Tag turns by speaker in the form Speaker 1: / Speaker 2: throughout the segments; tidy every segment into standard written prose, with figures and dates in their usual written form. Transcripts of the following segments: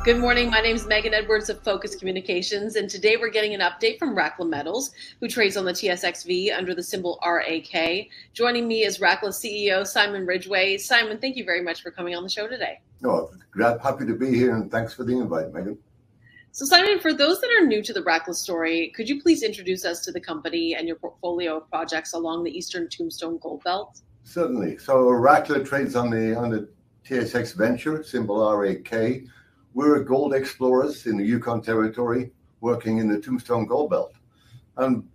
Speaker 1: Good morning. My name is Megan Edwards of Focus Communications, and today we're getting an update from Rackla Metals, who trades on the TSX.V under the symbol RAK. Joining me is Rackla CEO Simon Ridgway. Simon, thank you very much for coming on the show today.
Speaker 2: Oh, happy to be here, and thanks for the invite, Megan.
Speaker 1: So Simon, for those that are new to the Rackla story, could you please introduce us to the company and your portfolio of projects along the Eastern Tombstone Gold Belt?
Speaker 2: Certainly. So Rackla trades on the TSX Venture, symbol RAK. We're gold explorers in the Yukon Territory, working in the Tombstone Gold Belt. And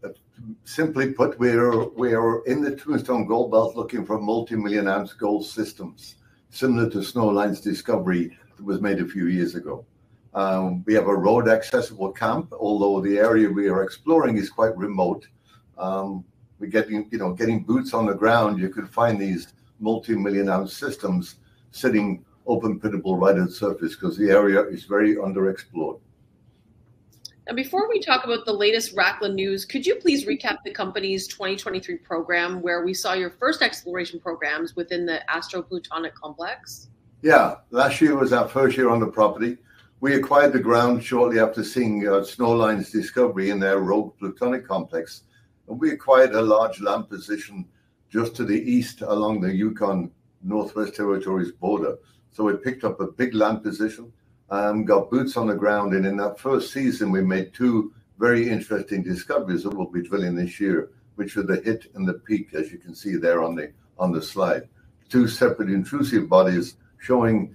Speaker 2: simply put, we're in the Tombstone Gold Belt looking for multi-million ounce gold systems, similar to Snowline's discovery that was made a few years ago. We have a road accessible camp, although the area we are exploring is quite remote. We're getting boots on the ground. You could find these multi-million ounce systems sitting open pitable right at the surface because the area is very underexplored.
Speaker 1: Now, before we talk about the latest Rackla news, could you please recap the company's 2023 program where we saw your first exploration programs within the Astro-Plutonic complex?
Speaker 2: Yeah, last year was our first year on the property. We acquired the ground shortly after seeing Snowline's discovery in their Rogue Plutonic complex. And we acquired a large land position just to the east along the Yukon Northwest Territories border. So we picked up a big land position, got boots on the ground, and in that first season, we made two very interesting discoveries that we'll be drilling this year, which are the hit and the peak, as you can see there on the slide. Two separate intrusive bodies showing,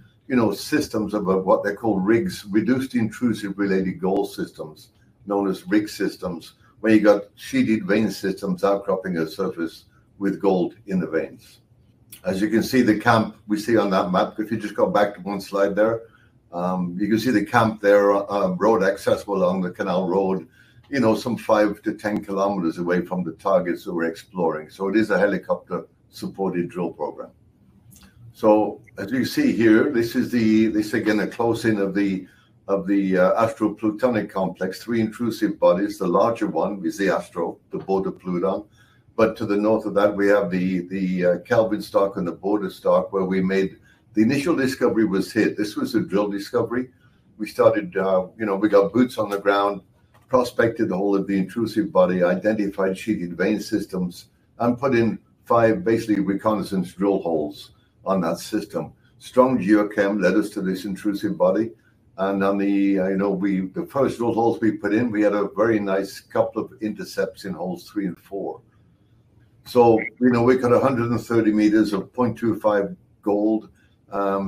Speaker 2: systems of what they call rigs, reduced intrusive related gold systems, known as rig systems, where you got sheeted vein systems outcropping a surface with gold in the veins. As you can see, the camp we see on that map, if you just go back to one slide there, you can see the camp there, road accessible along the canal road, some 5 to 10 kilometers away from the targets that we're exploring. So it is a helicopter supported drill program. So as you see here, this is again a close-in of the Astro-Plutonic complex, 3 intrusive bodies. The larger one is the Astro, the border Pluton. But to the north of that, we have the Kelvin stock and the border stock where we made the initial discovery was hit. This was a drill discovery. We started, we got boots on the ground, prospected the whole of the intrusive body, identified sheeted vein systems, and put in 5 basically reconnaissance drill holes on that system. Strong geochem led us to this intrusive body. And on the first drill holes we put in, we had a very nice couple of intercepts in holes 3 and 4. So, we got 130 meters of 0.25 gold.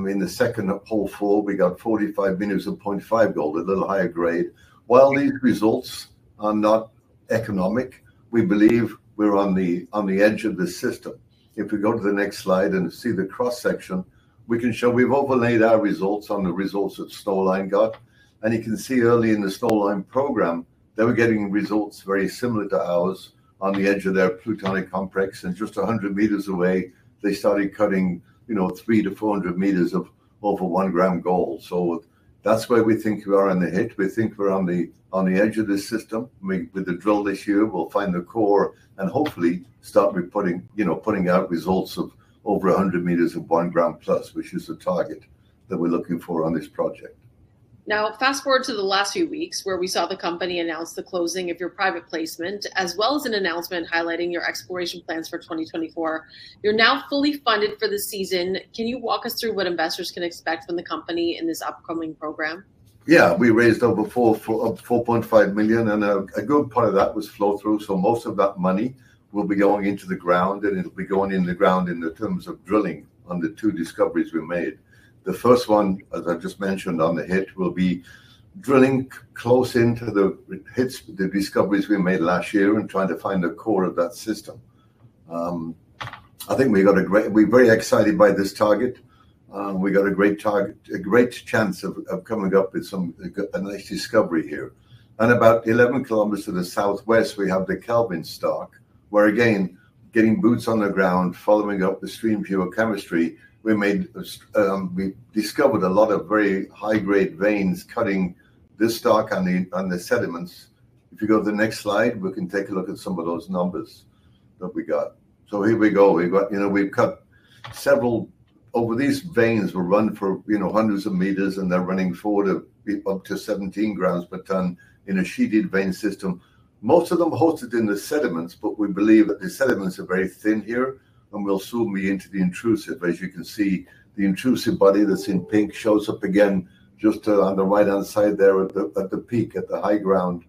Speaker 2: In the second hole 4, we got 45 meters of 0.5 gold, a little higher grade. While these results are not economic, we believe we're on the edge of the system. If we go to the next slide and see the cross section, we can show we've overlaid our results on the results that Snowline got. And you can see early in the Snowline program, they were getting results very similar to ours on the edge of their plutonic complex, and just 100 meters away, they started cutting, 300 to 400 meters of over 1 gram gold. So that's where we think we are on the hit. We think we're on the edge of this system. With the drill this year, we'll find the core and hopefully start putting out results of over 100 meters of 1 gram plus, which is the target that we're looking for on this project.
Speaker 1: Now, fast forward to the last few weeks where we saw the company announce the closing of your private placement, as well as an announcement highlighting your exploration plans for 2024. You're now fully funded for the season. Can you walk us through what investors can expect from the company in this upcoming program?
Speaker 2: Yeah, we raised over 4.5 million, and a good part of that was flow through. So most of that money will be going into the ground, and it'll be going in the ground in the terms of drilling on the 2 discoveries we made. The first one, as I just mentioned on the hit, will be drilling close into the discoveries we made last year and trying to find the core of that system. I think we're very excited by this target. We got a great target, a great chance of coming up with a nice discovery here. And about 11 kilometers to the southwest, we have the Kelvin stock, where again, getting boots on the ground, following up the stream geochemistry, we discovered a lot of very high-grade veins cutting this stock on the sediments. If you go to the next slide, we can take a look at some of those numbers that we got. So here we go. We've cut several over these veins. Will run for hundreds of meters, and they're running 4 to be up to 17 grams per ton in a sheeted vein system. Most of them hosted in the sediments, but we believe that the sediments are very thin here, and we'll soon be into the intrusive. As you can see, the intrusive body that's in pink shows up again just on the right-hand side there at the peak, at the high ground.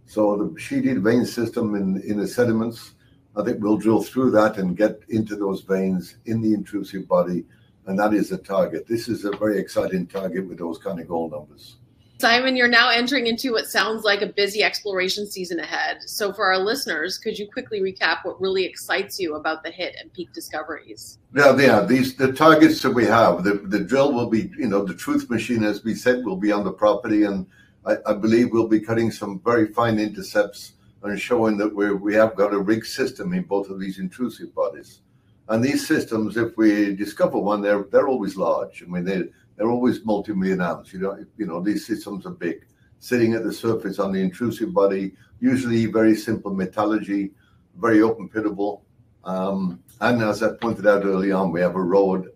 Speaker 2: So the sheeted vein system in the sediments, I think we'll drill through that and get into those veins in the intrusive body, and that is a target. This is a very exciting target with those kind of gold numbers.
Speaker 1: Simon, you're now entering into what sounds like a busy exploration season ahead. So for our listeners, could you quickly recap what really excites you about the hit and peak discoveries?
Speaker 2: Yeah, the targets that we have, the drill will be, the truth machine, as we said, will be on the property, and I believe we'll be cutting some very fine intercepts and showing that we have got a rig system in both of these intrusive bodies. And these systems, if we discover one, they're always large. I mean, they're always multi-million ounce. These systems are big, sitting at the surface on the intrusive body, usually very simple metallurgy, very open pitable. And as I pointed out early on, we have a road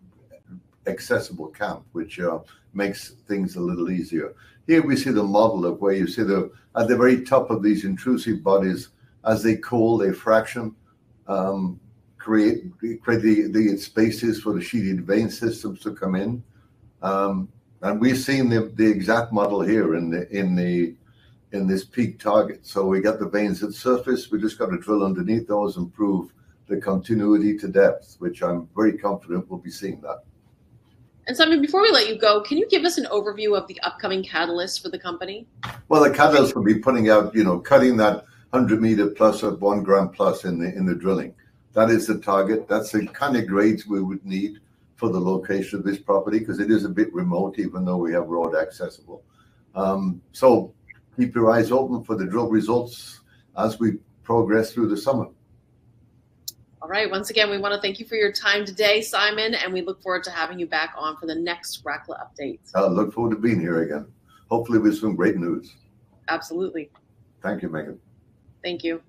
Speaker 2: accessible camp, which makes things a little easier. Here we see the model of where you see at the very top of these intrusive bodies, as they cool, they fraction, create the spaces for the sheeted vein systems to come in. And we've seen the exact model here in this peak target. So we got the veins at surface. We just got to drill underneath those and prove the continuity to depth, which I'm very confident we'll be seeing that.
Speaker 1: And Simon, before we let you go, can you give us an overview of the upcoming catalysts for the company?
Speaker 2: Well, the catalyst will be putting out, cutting that 100-meter plus of 1 gram plus in the drilling. That is the target. That's the kind of grades we would need for the location of this property, because it is a bit remote, even though we have road accessible. So keep your eyes open for the drill results as we progress through the summer.
Speaker 1: All right. Once again, we want to thank you for your time today, Simon, and we look forward to having you back on for the next Rackla update.
Speaker 2: I look forward to being here again, hopefully with some great news.
Speaker 1: Absolutely.
Speaker 2: Thank you, Megan.
Speaker 1: Thank you.